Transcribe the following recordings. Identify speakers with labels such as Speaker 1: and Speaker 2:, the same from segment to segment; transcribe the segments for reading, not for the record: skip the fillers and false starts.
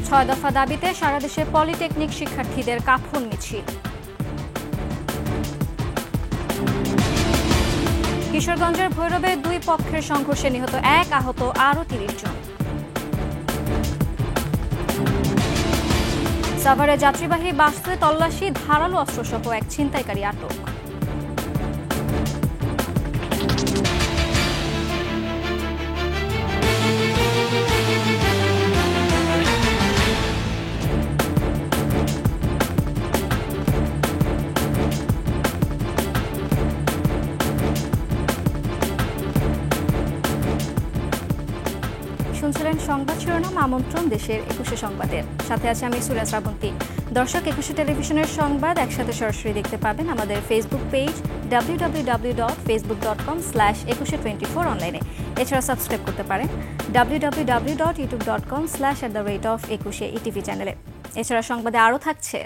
Speaker 1: 6 দফা দাবিতে সারা দেশে পলিটেকনিক শিক্ষার্থীদের কাফন মিছিল। কিশোরগঞ্জের ভৈরবে 2 পক্ষের সংঘর্ষে নিহত 1, আহত আরও 30 জন। সাভারে যাত্রীবাহী বাসে তল্লাশি, ধারালো অস্ত্রসহ এক ছিনতাইকারী আটক। শুনছিলেন সংবাদ শিরোনাম, আমন্ত্রণ দেশের 21শে সংবাদের। সাথে আছে আমি সুরা শ্রাবন্তী। দর্শক, 21শে টেলিভিশনের সংবাদ একসাথে সরাসরি দেখতে পাবেন আমাদের ফেসবুক পেজ www.facebook.com/2124 অনলাইনে। এছাড়া সাবস্ক্রাইব করতে পারেন www.youtube.com/@21 ইটিভি চ্যানেলে। এছাড়া সংবাদে আরও থাকছে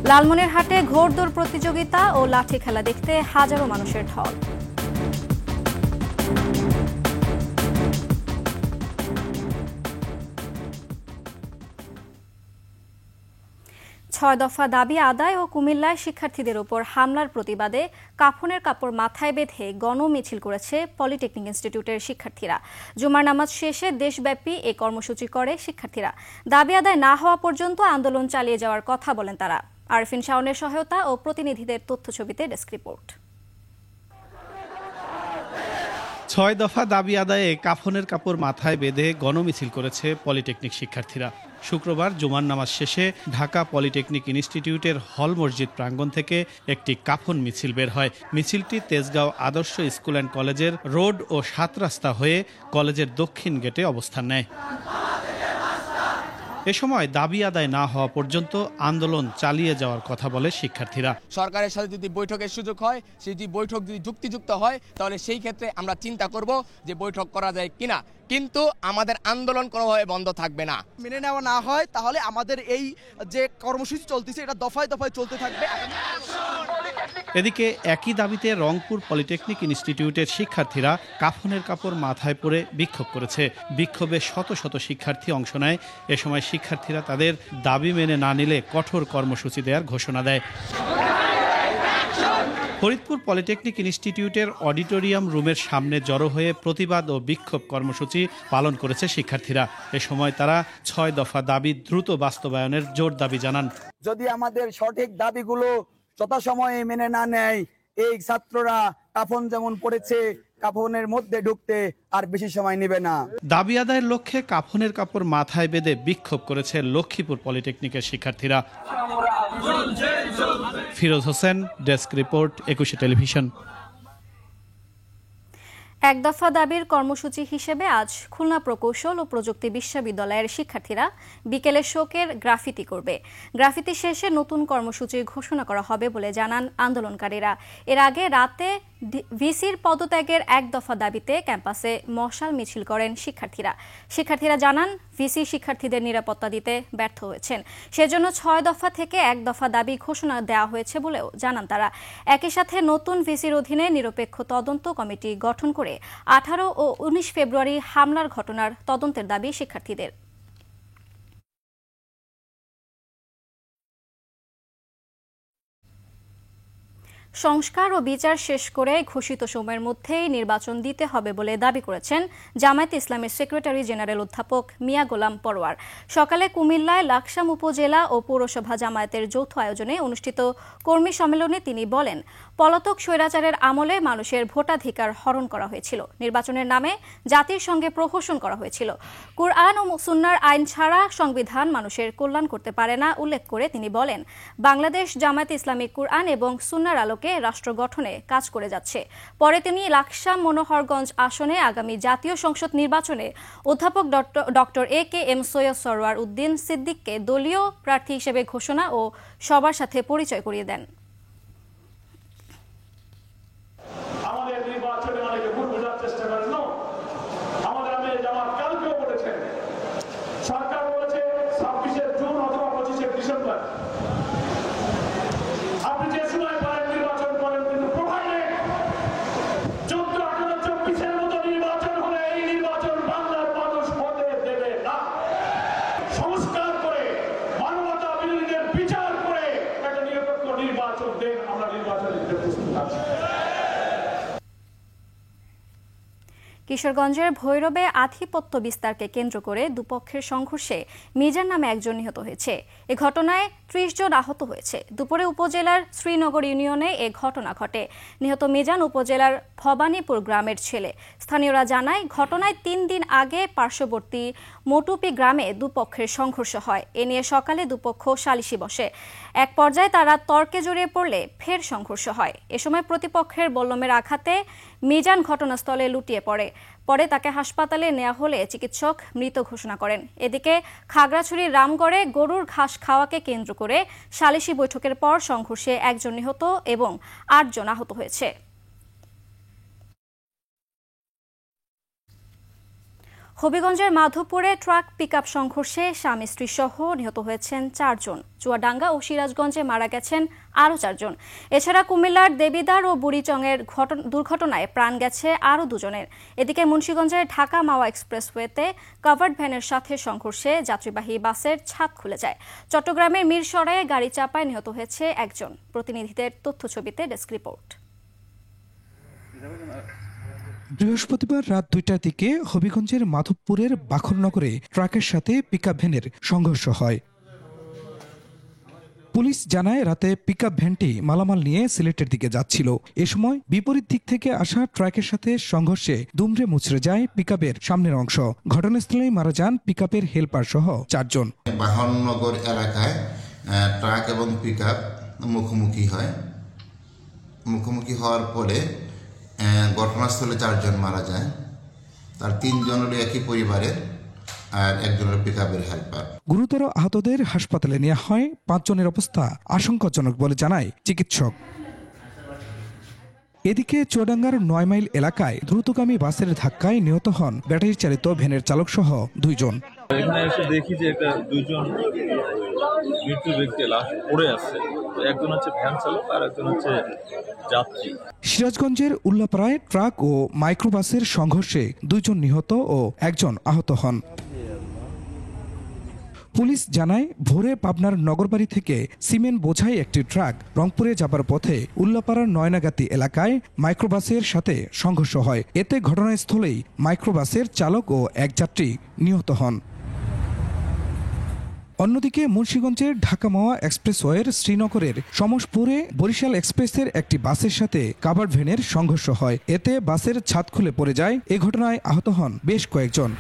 Speaker 1: লালমনিরহাটে ঘোড়দৌড় প্রতিযোগিতা ও লাঠি খেলা দেখতে হাজারো মানুষের ঢল। 6 দফা দাবি আদায় ও কুমিল্লায় শিক্ষার্থীদের উপর হামলার প্রতিবাদে কাফনের কাপড় মাথায় বেঁধে গণমিছিল করেছে পলিটেকনিক ইনস্টিটিউটের শিক্ষার্থীরা। জুমার নামাজ শেষে দেশব্যাপী এ কর্মসূচি করে শিক্ষার্থীরা। দাবি আদায় না হওয়া পর্যন্ত আন্দোলন চালিয়ে যাওয়ার কথা বলেন তারা। আরফিন শাওনের সহায়তা ও প্রতিনিধিদের তথ্যছবিতে ডেস্ক রিপোর্ট।
Speaker 2: 6 দফা দাবি আদায়ে কাফনের কাপড় মাথায় বেঁধে গণমিছিল করেছে পলিটেকনিক শিক্ষার্থীরা। শুক্রবার জুমার নামাজ শেষে ঢাকা পলিটেকনিক ইনস্টিটিউটের হল মসজিদ প্রাঙ্গণ থেকে একটি কাফন মিছিল বের হয়। মিছিলটি তেজগাঁও আদর্শ স্কুল অ্যান্ড কলেজের রোড ও 7 রাস্তা হয়ে কলেজের দক্ষিণ গেটে অবস্থান নেয়। এ সময় দাবি আদায় না হওয়া পর্যন্ত আন্দোলন চালিয়ে যাওয়ার কথা বলে শিক্ষার্থীরা।
Speaker 3: সরকারের সাথে যদি বৈঠকের সুযোগ হয়, যদি বৈঠক যদি যুক্তিযুক্ত হয়, তাহলে সেই ক্ষেত্রে আমরা চিন্তা করব যে বৈঠক করা যায় কিনা, কিন্তু আমাদের আন্দোলন কোনোভাবে বন্ধ থাকবে না।
Speaker 4: মেনে নেওয়া না হয় তাহলে আমাদের এই যে কর্মসূচি চলতেছে এটা দফায় দফায় চলতে থাকবে।
Speaker 2: এদিকে একই দাবিতে রংপুর পলিটেকনিক ইনস্টিটিউটের শিক্ষার্থীরা কাফনের কাপড় মাথায় পরে বিক্ষোভ করেছে। বিক্ষোভে শত শত শিক্ষার্থী অংশ নেয়। এ সময় শিক্ষার্থীরা তাদের দাবি মেনে না নিলে কঠোর কর্মসূচি দেওয়ার ঘোষণা দেয়। ফরিদপুর পলিটেকনিক ইনস্টিটিউটের অডিটোরিয়াম রুমের সামনে জড়ো হয়ে প্রতিবাদ ও বিক্ষোভ কর্মসূচি পালন করেছে শিক্ষার্থীরা। এ সময় তারা 6 দফা দাবি দ্রুত বাস্তবায়নের জোর দাবি জানান।
Speaker 5: যদি আমাদের সঠিক দাবিগুলো যথাসময়ে মেনে না নেয়, এই ছাত্ররা কাফন যেমন পড়েছে কাফনের মধ্যে ঢুকতে আর বেশি সময় নেবে না।
Speaker 2: দাবি আদায়ের লক্ষ্যে কাফনের কাপড় মাথায় বেঁধে বিক্ষোভ করেছে লক্ষ্মীপুর পলিটেকনিকের শিক্ষার্থীরা। ফিরোজ হোসেন, ডেস্ক রিপোর্ট, 21শে টেলিভিশন।
Speaker 1: 1 দফা দাবির কর্মসূচি হিসেবে আজ খুলনা প্রকৌশল ও প্রযুক্তি বিশ্ববিদ্যালয়ের শিক্ষার্থীরা বিকেলে শোকের গ্রাফিতি করবে। গ্রাফিতি শেষে নতুন কর্মসূচি ঘোষণা করা হবে বলে জানান আন্দোলনকারীরা। এর আগে রাতে ভিসির পদত্যাগের 1 দফা দাবিতে ক্যাম্পাসে মশাল মিছিল করেন শিক্ষার্থীরা জানান ভিসি শিক্ষার্থীদের নিরাপত্তা দিতে ব্যর্থ হয়েছেন। সেজন্য 6 দফা থেকে 1 দফা দাবি ঘোষণা দেওয়া হয়েছে বলেও জানান তারা। একই সাথে নতুন ভিসির অধীনে নিরপেক্ষ তদন্ত কমিটি গঠন করে 18 ও 19 ফেব্রুয়ারি হামলার ঘটনার তদন্তের দাবি শিক্ষার্থীদের। সংস্কার ও বিচার শেষ করে ঘোষিত সময়ের মধ্যেই নির্বাচন দিতে হবে বলে দাবি করেছেন জামায়াতে ইসলামের সেক্রেটারি জেনারেল অধ্যাপক মিয়া গোলাম পরোয়ার। সকালে কুমিল্লায় লাকসাম উপজেলা ও পৌরসভা জামায়াতের যৌথ আয়োজনে অনুষ্ঠিত কর্মী সম্মেলনে তিনি বলেন, পলাতক স্বৈরাচারের আমলে মানুষের ভোটাধিকার হরণ করা হয়েছিল, নির্বাচনের নামে জাতির সঙ্গে প্রহসন করা হয়েছিল। কুরআন ও সুন্নাহর আইন ছাড়া সংবিধান মানুষের কল্যাণ করতে পারে না উল্লেখ করে তিনি বলেন, বাংলাদেশ জামায়াতে ইসলামী কুরআন এবং সুন্নাহর আলোকে রাষ্ট্র গঠনে কাজ করে যাচ্ছে। পরে তিনি লাকসাম মনোহরগঞ্জ আসনে আগামী জাতীয় সংসদ নির্বাচনে অধ্যাপক ডক্টর AKM সৈয়দ সরওয়ার উদ্দিন সিদ্দিককে দলীয় প্রার্থী হিসেবে ঘোষণা ও সবার সাথে পরিচয় করিয়ে দেন। কিশোরগঞ্জের ভৈরবে আধিপত্য বিস্তারকে কেন্দ্র করে দুপক্ষের সংঘর্ষে মিজান নামে একজন নিহত হয়েছে। এ ঘটনায় ৩০ জন আহত হয়েছে। দুপুরে উপজেলার শ্রীনগর ইউনিয়নে এ ঘটনা ঘটে। নিহত মিজান উপজেলার ভবানীপুর গ্রামের ছেলে। স্থানীয়রা জানায়, ঘটনায় ৩ দিন আগে পার্শ্ববর্তী মোটুপি গ্রামে দুপক্ষের সংঘর্ষ হয়। এ নিয়ে সকালে দুপক্ষ সালিশি বসে। এক পর্যায়ে তারা তর্কে জড়িয়ে পড়লে ফের সংঘর্ষ হয়। এ সময় প্রতিপক্ষের বল্লমের আঘাতে মিজান ঘটনাস্থলে লুটিয়ে পরে তাকে হাসপাতালে নেওয়া হলে চিকিৎসক মৃত ঘোষণা করেন। এদিকে খাগড়াছড়ির রামগড়ে গরুর ঘাস খাওয়াকে কেন্দ্র করে সালিশি বৈঠকের পর সংঘর্ষে একজন নিহত এবং ৮ জন আহত হয়েছে। হবিগঞ্জের মাধবপুরে ট্রাক পিকআপ সংঘর্ষে স্বামী স্ত্রী সহ নিহত হয়েছেন ৪ জন। চুয়াডাঙ্গা ও সিরাজগঞ্জে মারা গেছেন আরও ৪ জন। এছাড়া কুমিল্লার দেবিদ্বার ও বুড়িচংয়ের দুর্ঘটনায় প্রাণ গেছে আরও ২ জনের। এদিকে মুন্সিগঞ্জের ঢাকা মাওয়া এক্সপ্রেসওয়েতে কাভার্ড ভ্যানের সাথে সংঘর্ষে যাত্রীবাহী বাসের ছাদ খুলে যায়। চট্টগ্রামের মিরসরাইয়ে গাড়ি চাপায় নিহত হয়েছে একজন। প্রতিনিধিদের তথ্যছবিতে ডেস্ক রিপোর্ট।
Speaker 6: বৃহস্পতিবার রাত ২টার দিকে হবিগঞ্জের মাধবপুরের বাখরনগরে ট্রাকের সাথে পিকআপ ভ্যানের সংঘর্ষ হয়। পুলিশ জানায়, রাতে পিকআপ ভ্যানটি মালামাল নিয়ে সিলেটের দিকে যাচ্ছিল। এ সময় বিপরীত দিক থেকে আসা ট্রাকের সাথে সংঘর্ষে দুমড়ে মুচড়ে যায় পিকআপের সামনের অংশ। ঘটনাস্থলেই মারা যান পিকআপের হেলপার সহ ৪ জন।
Speaker 7: বাহননগর এলাকায় ট্রাক এবং পিকআপ মুখোমুখি হয়। মুখোমুখি হওয়ার পরে ঘটনাস্থলে ৪ জন মারা যায়। তার ৩ জন হলো একই পরিবারের আর একজন হলো পিকআপের হেল্পার।
Speaker 6: গুরুতর আহতদের হাসপাতালে নেওয়া হয়। ৫ জনের অবস্থা আশঙ্কাজনক বলে জানায় চিকিৎসক। এদিকে চুয়াডাঙ্গার ৯ মাইল এলাকায় দ্রুতগামী বাসের ধাক্কায় নিহত হন ব্যাটারি চালিত ভ্যানের চালক সহ ২ জন।
Speaker 8: এখানে এসে দেখি যে একটা ২ জন মৃত ব্যক্তি লাশ পড়ে আছে। একজন হচ্ছে ভ্যান চালক আর একজন হচ্ছে যাত্রী।
Speaker 6: সিরাজগঞ্জের উল্লাপাড়ায় ট্রাক ও মাইক্রোবাসের সংঘর্ষে ২ জন নিহত ও ১ জন আহত হন। পুলিশ জানায়, ভোরে পাবনার নগরবাড়ি থেকে সিমেন্ট বোঝাই একটি ট্রাক রংপুরে যাবার পথে উল্লাপাড়ার নয়নাগাতি এলাকায় মাইক্রোবাসের সাথে সংঘর্ষ হয়। এতে ঘটনাস্থলেই মাইক্রোবাসের চালক ও এক যাত্রী নিহত হন। অন্যদিকে মুন্সিগঞ্জের ঢাকা মাওয়া এক্সপ্রেসওয়ের শ্রীনগরের সমসপুরে বরিশাল এক্সপ্রেসের একটি বাসের সাথে কাভার্ড ভ্যানের সংঘর্ষ হয়। এতে বাসের ছাদ খুলে পড়ে যায়। এ ঘটনায় আহত হন বেশ কয়েকজন।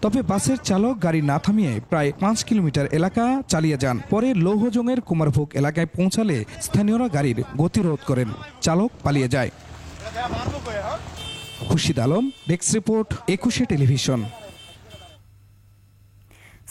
Speaker 6: তবে বাসের চালক গাড়ি না থামিয়ে প্রায় ৫ কিলোমিটার এলাকা চালিয়ে যান। পরে লৌহজংয়ের কুমারভোগ এলাকায় পৌঁছালে স্থানীয়রা গাড়ির গতিরোধ করেন। চালক পালিয়ে যায়। খুরশিদ আলম, ডেস্ক রিপোর্ট, ২১শে টেলিভিশন।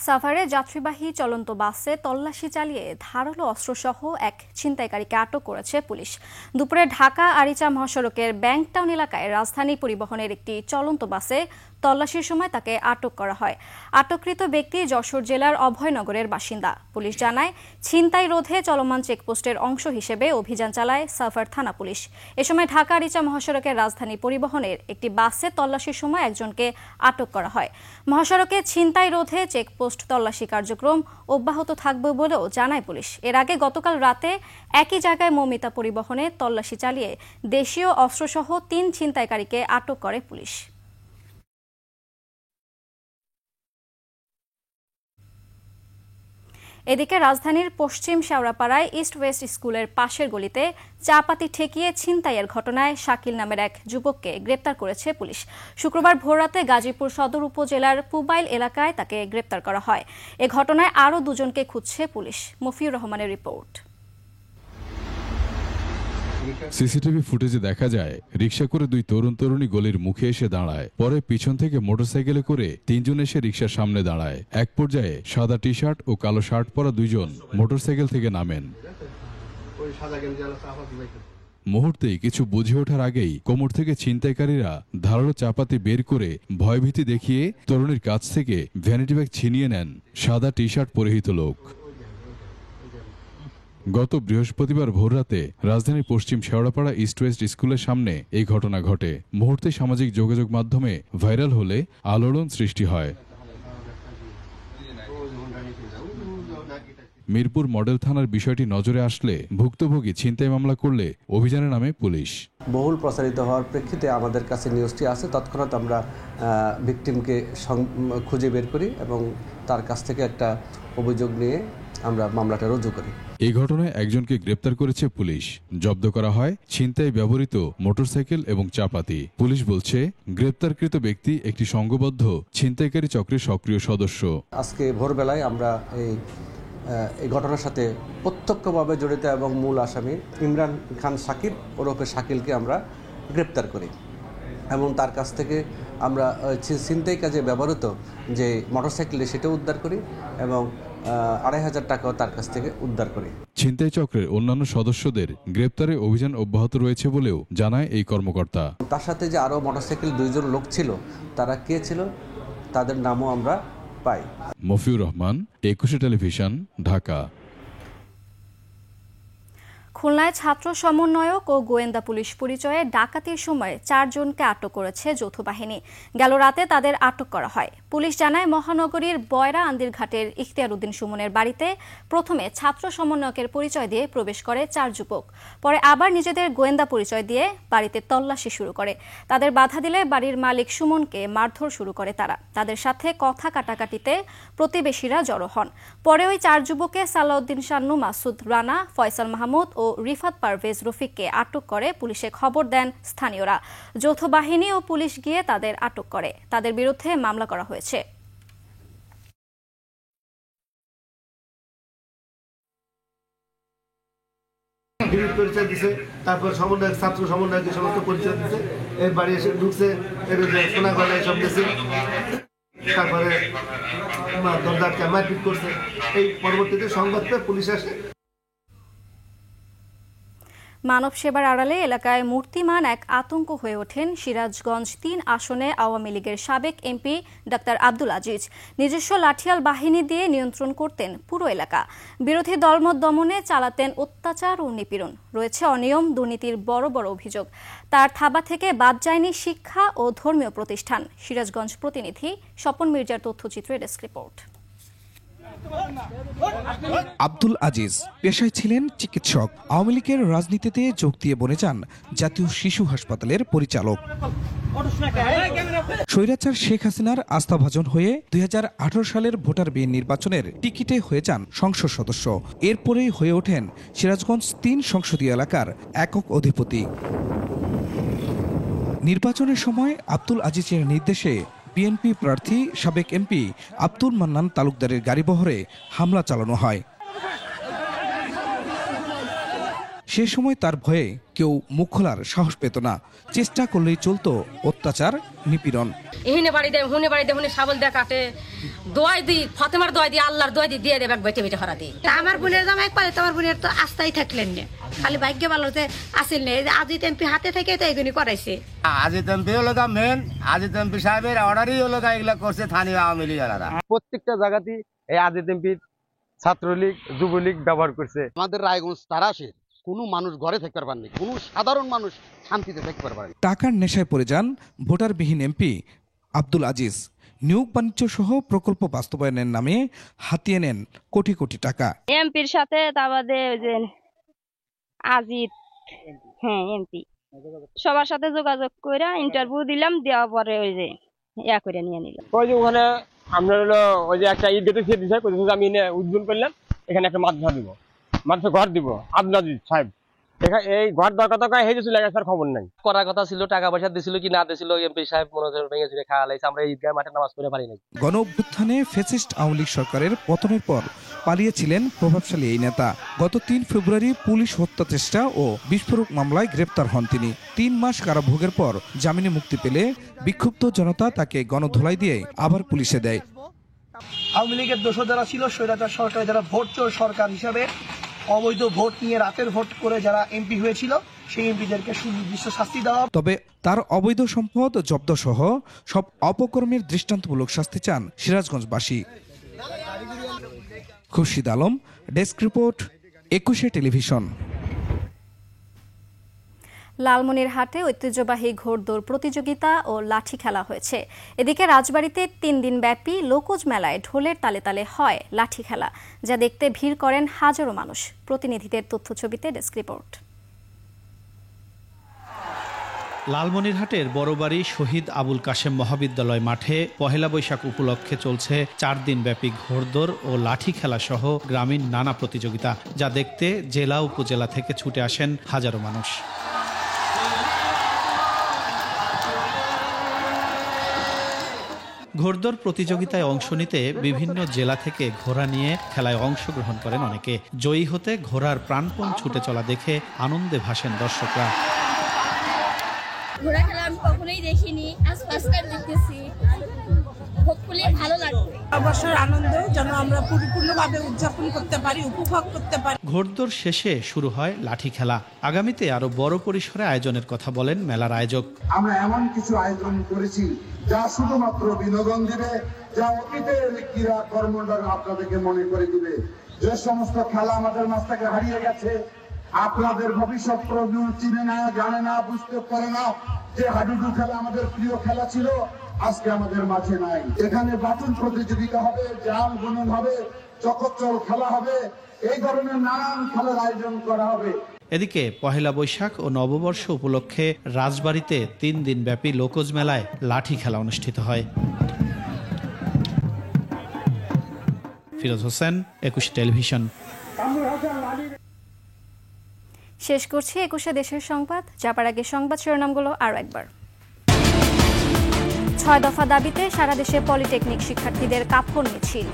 Speaker 1: সাভারে যাত্রীবাহী চলন্ত বাসে তল্লাশি চালিয়ে ধারালো অস্ত্রসহ এক ছিনতাইকারীকে আটক করেছে পুলিশ। দুপুরে ঢাকা আরিচা মহাসড়কের ব্যাংকটাউন এলাকায় রাজধানী পরিবহনের একটি চলন্ত বাসে তল্লাশির সময় তাকে আটক করা হয়। আটককৃত ব্যক্তি যশোর জেলার অভয়নগরের বাসিন্দা। পুলিশ জানায়, ছিনতাই রোধে চলমান চেকপোস্টের অংশ হিসেবে অভিযান চালায় সাভার থানা পুলিশ। এ সময় ঢাকা আরিচা মহাসড়কের রাজধানী পরিবহনের একটি বাসে তল্লাশির সময় একজনকে আটক করা হয়। মহাসড়কে ছিনতাই রোধে চেকপোস্ট তল্লাশি কার্যক্রম অব্যাহত থাকবে বলেও জানায় পুলিশ। এর আগে গতকাল রাতে একই জায়গায় মৌমিতা পরিবহনে তল্লাশি চালিয়ে দেশীয় অস্ত্রসহ ৩ ছিনতাইকারীকে আটক করে পুলিশ। এদিকে রাজধানীর পশ্চিম শেওড়াপাড়ায় ইস্ট ওয়েস্ট স্কুলের পাশের গলিতে চাপাতি ঠেকিয়ে ছিনতাইয়ের ঘটনায় শাকিল নামের এক যুবককে গ্রেপ্তার করেছে পুলিশ। শুক্রবার ভোররাতে গাজীপুর সদর উপজেলার পুবাইল এলাকায় তাকে গ্রেপ্তার করা হয়। এ ঘটনায় আরও ২ জনকে খুঁজছে পুলিশ। মফিউর রহমানের রিপোর্ট।
Speaker 9: সিসিটিভি ফুটেজে দেখা যায়, রিকশা করে 2 তরুণ তরুণী গলির মুখে এসে দাঁড়ায়। পরে পিছন থেকে মোটরসাইকেলে করে 3 জন এসে রিকশার সামনে দাঁড়ায়। এক পর্যায়ে সাদা টি শার্ট ও কালো শার্ট পরা 2 জন মোটরসাইকেল থেকে নামেন। মুহূর্তেই কিছু বুঝে ওঠার আগেই কোমর থেকে ছিনতাইকারীরা ধারালো চাপাতি বের করে ভয়ভীতি দেখিয়ে তরুণীর কাছ থেকে ভ্যানিটি ব্যাগ ছিনিয়ে নেন সাদা টি শার্ট পরিহিত লোক। গত বৃহস্পতিবার ভোররাতে রাজধানীর পশ্চিম শেওড়াপাড়া ইস্ট ওয়েস্ট স্কুলের সামনে এই ঘটনা ঘটে। মুহূর্তে সামাজিক যোগাযোগ মাধ্যমে ভাইরাল হলে আলোড়ন সৃষ্টি হয়। মিরপুর মডেল থানার বিষয়টি নজরে আসলে ভুক্তভোগী ছিনতাই মামলা করলে অভিযানে নামে পুলিশ।
Speaker 10: বহুল প্রচারিত হওয়ার প্রেক্ষিতে আমাদের কাছে নিউজটি আসে, তৎক্ষণাৎ আমরা ভিকটিমকে খুঁজে বের করি এবং তার কাছ থেকে একটা অভিযোগ নিয়ে আমরা মামলাটা রুজু করি।
Speaker 9: এই ঘটনায় একজনকে গ্রেপ্তার করেছে পুলিশ। জব্দ করা হয় ছিনতাই ব্যবহৃত মোটরসাইকেল এবং চাপাতি। পুলিশ বলছে গ্রেপ্তারকৃত ব্যক্তি একটি সংঘবদ্ধ ছিনতাইকারী চক্রের সক্রিয় সদস্য।
Speaker 10: আজকে ভোরবেলায় আমরা এই ঘটনার সাথে প্রত্যক্ষভাবে জড়িত এবং মূল আসামি ইমরান খান সাকিব ওরফে শাকিলকে আমরা গ্রেপ্তার করি এবং তার কাছ থেকে আমরা ছিনতাই কাজে ব্যবহৃত যে মোটরসাইকেলটি সেটাও উদ্ধার করি এবং ২৫০০ টাকাও তার কাছ থেকে উদ্ধার করি।
Speaker 9: ছিনতাই চক্রের অন্যান্য সদস্যদের গ্রেপ্তারে অভিযান অব্যাহত রয়েছে বলেও জানায় এই কর্মকর্তা।
Speaker 10: তার সাথে যে আরও মোটরসাইকেল 2 জন লোক ছিল, তারা কে ছিল তাদের নামও আমরা পাই।
Speaker 9: মফিউর রহমান, একুশে টেলিভিশন, ঢাকা।
Speaker 1: খুলনায় ছাত্র সমন্বয়ক ও গোয়েন্দা পুলিশ পরিচয়ে ডাকাতির সময় 4 জনকে আটক করেছে যৌথ বাহিনী। গেল রাতে তাদের আটক করা হয়। পুলিশ জানায় মহানগরীর বয়রা আন্দিরঘাটের ইখতিয়ার উদ্দিন সুমনের বাড়িতে প্রথমে ছাত্র সমন্বয়কের পরিচয় দিয়ে প্রবেশ করে 4 যুবক। পরে আবার নিজেদের গোয়েন্দা পরিচয় দিয়ে বাড়িতে তল্লাশি শুরু করে। তাদের বাধা দিলে বাড়ির মালিক সুমনকে মারধর শুরু করে তারা। তাদের সাথে কথা কাটাকাটিতে প্রতিবেশীরা জড়ো হন। পরে ওই 4 যুবককে সালাউদ্দিন শান্নু, মাসুদ রানা, ফয়সাল মাহমুদ ও রিফাত পারভেজ রফিককে আটক করে পুলিশে খবর দেন স্থানীয়রা। যৌথ বাহিনী ও পুলিশ গিয়ে তাদের আটক করে। তাদের বিরুদ্ধে মামলা করা হয়েছে।
Speaker 11: পরিচয় দিছে, তারপর সমন্বয়ক ছাত্র সমন্বয়কের সমস্ত পরিচয় দিছে, এর বাড়ি এসে ঢুকছে, সোনা গলা এসব দিয়েছে, তারপরে দরজাকে মারপিট করছে। এই পরবর্তীতে সংবাদ পেয়ে পুলিশ আসে।
Speaker 1: মানব সেবার আড়ালে এলাকায় মূর্তিমান এক আতঙ্ক হয়ে ওঠেন সিরাজগঞ্জ 3 আসনে আওয়ামী লীগের সাবেক এমপি ডাক্তার আব্দুল আজিজ। নিজস্ব লাঠিয়াল বাহিনী দিয়ে নিয়ন্ত্রণ করতেন পুরো এলাকা। বিরোধী দলমত দমনে চালাতেন অত্যাচার ও নিপীড়ন। রয়েছে অনিয়ম, দুর্নীতির বড় বড় অভিযোগ। তার থাবা থেকে বাদ যায়নি শিক্ষা ও ধর্মীয় প্রতিষ্ঠান। সিরাজগঞ্জ প্রতিনিধি স্বপন মির্জার তথ্যচিত্রে ডেস্ক রিপোর্ট।
Speaker 6: আব্দুল আজিজ পেশায় ছিলেন চিকিৎসক। আওয়ামী লীগের রাজনীতিতে যোগ দিয়ে বনে যান জাতীয় শিশু হাসপাতালের পরিচালক। স্বৈরাচার শেখ হাসিনার আস্থাভাজন হয়ে 2018 সালের ভোটার বিহীন নির্বাচনের টিকিটে হয়ে যান সংসদ সদস্য। এরপরেই হয়ে ওঠেন সিরাজগঞ্জ 3 সংসদীয় এলাকার একক অধিপতি। নির্বাচনের সময় আব্দুল আজিজের নির্দেশে বিএনপি প্রার্থী সাবেক এমপি আব্দুল মান্নান তালুকদারের গাড়িবহরে হামলা চালানো হয়। সে সময় তার ভয়ে কেউ মুখ খোলার সাহস পেত না। চেষ্টা করলেই চলত অত্যাচার, নিপীড়ন।
Speaker 12: এখানে বাড়ি দেয়, হুনে বাড়ি দেয়, হুনে শাবল দেয়, কাটে, দোয়াই দিই, ফাতেমার দোয়াই দিই, আল্লাহর দোয়াই দিয়ে দেবে বেটে বেটে হারা দিই।
Speaker 13: আমার বোনের জামাই পারে, তোমার বোনের তো আস্থাই থাকলেন না, খালি ভাগ্য ভালো যে আসিল নেই। আজিত এমপি হাতে থেকে তো এগুলি করাইছে।
Speaker 14: আজিত এমপি হলো মেন, আজিত এমপি সাহেবের অর্ডারই হলো এগুলা করছে স্থানীয় আওয়ামী লীগ আলাদা।
Speaker 15: প্রত্যেকটা জায়গাতেই এই আজিত এমপি ছাত্রলীগ, যুবলীগ ব্যবহার করছে।
Speaker 16: আমাদের রায়গঞ্জ তারাশে কোনো মানুষ ঘরে থাকতে পারবেন, কোনো সাধারণ মানুষ শান্তিতে থাকতে পারবেন।
Speaker 6: টাকার নেশায় পড়ে যান ভোটারবিহীন এমপি আব্দুল আজিজ। নিয়োগ বাণিজ্য সহ প্রকল্প বাস্তবায়নের নামে হাতিয়ে নেন কোটি কোটি টাকা।
Speaker 17: এমপির সাথে আজিত, হ্যাঁ এমপি, সবার সাথে যোগাযোগ করে ইন্টারভিউ দিলাম, দেওয়ার পরে ওই যে ইয়া করে নিয়ে নিলাম।
Speaker 15: ওই যে ওখানে আমরা হলো ওই যে একটা ঈদ গেটে দিছে, আমি উদ্বোধন করলাম, এখানে একটা মাদ্রাসা দিব, মাদ্রাসা ঘর দিব আব্দুল আজিজ সাহেব। এই ঘর দরকার হয়েছিল, স্যার খবর নাই।
Speaker 18: করার কথা ছিল, টাকা পয়সা দিছিল কি না দিছিল এমপি সাহেব মনে হয় ভেঙে চুরে খাওয়া লাইছে। আমরা ঈদগাহ মাঠে নামাজ পড়ে পারি নাই।
Speaker 6: গণ অভ্যুত্থানে ফ্যাসিস্ট আওয়ামী লীগ সরকারের পতনের পর পালিয়েছিলেন প্রভাবশালী এই নেতা। গত 3 ফেব্রুয়ারি পুলিশ হত্যা চেষ্টা ও বিস্ফোরক মামলায় গ্রেপ্তার হন তিনি। 3 মাস কারাভোগের পর জামিনে মুক্তি পেলে বিক্ষুব্ধ জনতা তাকে গণধোলাই দিয়ে আবার পুলিশে দেয়।
Speaker 4: আওয়ামী লীগের দোষর যারা ছিল, স্বৈরাচার সরকার যারা ভোট চোর সরকার হিসাবে অবৈধ ভোট নিয়ে রাতের ভোট করে যারা এমপি হয়েছিল, সেই এমপিদেরকে সুনির্দিষ্ট শাস্তি দেওয়া।
Speaker 6: তবে তার অবৈধ সম্পদ জব্দ সহ সব অপকর্মের দৃষ্টান্তমূলক শাস্তি চান সিরাজগঞ্জবাসী। Khurshid Alam, desk report, 21 television.
Speaker 1: লালমনিরহাটে ঐতিহ্যবাহী ঘোড়দৌড় প্রতিযোগিতা ও লাঠি খেলা হয়েছে। এদিকে রাজবাড়ীতে 3 দিন ব্যাপী লোকজ মেলায় ঢোলের তালে তালে হয় লাঠি খেলা, যা দেখতে ভিড় করেন হাজারো মানুষ। প্রতিনিধিদের তথ্যছবিতে ডেস্ক রিপোর্ট।
Speaker 2: লালমনিরহাটের বড়বাড়ি শহীদ আবুল কাশেম মহাবিদ্যালয় মাঠে পহেলা বৈশাখ উপলক্ষে চলছে 4 দিন ব্যাপী ঘোড়দৌড় ও লাঠি খেলা সহ গ্রামীণ নানা প্রতিযোগিতা, যা দেখতে জেলা উপজেলা থেকে ছুটে আসেন হাজারো মানুষ। ঘোড়দৌড় প্রতিযোগিতায় অংশ নিতে বিভিন্ন জেলা থেকে ঘোড়া নিয়ে খেলায় অংশগ্রহণ করেন অনেকে। জয়ী হতে ঘোড়ার প্রাণপণ ছুটে চলা দেখে আনন্দে ভাসেন দর্শকরা।
Speaker 19: ঘোড়া খেলা আমি কখনোই দেখিনি, আজ ফার্স্ট টাইম দেখতেছি। হোপফুলি ভালো লাগবে।
Speaker 20: অবসর আনন্দ যেন আমরা পরিপূর্ণভাবে উদযাপন করতে পারি, উপভোগ করতে পারি।
Speaker 2: ঘোড়দৌড় শেষে শুরু হয় লাঠি খেলা। আগামীতে আরো বড় পরিসরে আয়োজনের কথা বলেন মেলার আয়োজক।
Speaker 21: আমরা এমন কিছু আয়োজন করেছি যা শুধুমাত্র বিনোদন দিবে, যা অতীতের ক্রীড়া কর্মকাণ্ড আপনাদেরকে মনে করে দিবে। যে সমস্ত খেলা আমাদের মাঝ থেকে হারিয়ে গেছে, আপনাদের ভবিষ্যৎ প্রজন্ম চিনে না, জানে না, বুঝতে পারে না যে হাডুডু খেলা আমাদের প্রিয় খেলা ছিল, আজকে আমাদের মাঝে নাই। এখানে বাটন প্রতিযোগিতা হবে, জাল বুনন হবে, চকচল খেলা হবে, এই ধরনের নানান খেলার আয়োজন করা হবে।
Speaker 2: এদিকে পহেলা বৈশাখ ও নববর্ষ উপলক্ষে রাজবাড়ীতে 3 দিন ব্যাপী লোকজ মেলায় লাঠি খেলা অনুষ্ঠিত হয়। ফিরোজ হোসেন, 21 টেলিভিশন।
Speaker 1: শেষ করছি 21 দেশের সংবাদ। যাবার আগে সংবাদ শিরোনামগুলো আরও একবার। 6 দফা দাবিতে সারা দেশে পলিটেকনিক শিক্ষার্থীদের কাফন মিছিল।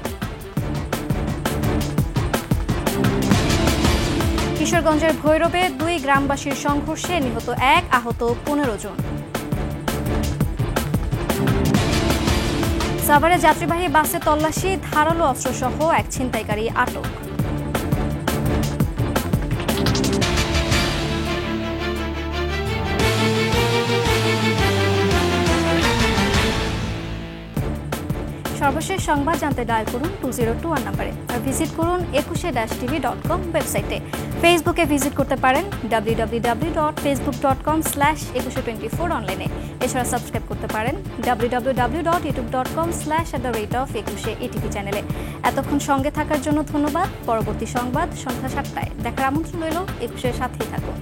Speaker 1: কিশোরগঞ্জের ভৈরবে 2 গ্রামবাসীর সংঘর্ষে নিহত 1, আহত 15 জন। সাভারে যাত্রীবাহী বাসে তল্লাশি, ধারালো অস্ত্রসহ 1 ছিনতাইকারী আটক। সর্বশেষ সংবাদ জানতে ডায়াল করুন 2021 নম্বরে আর ভিজিট করুন 21-tv.com ওয়েবসাইটে। ফেসবুকে ভিজিট করতে পারেন www.facebook.com/2124 অনলাইনে। এছাড়া সাবস্ক্রাইব করতে পারেন www.youtube.com/@21ATV চ্যানেলে। এতক্ষণ সঙ্গে থাকার জন্য ধন্যবাদ। পরবর্তী সংবাদ সন্ধ্যা 7টায় দেখার আমন্ত্রণ রইল। 21-এর সাথেই থাকুন।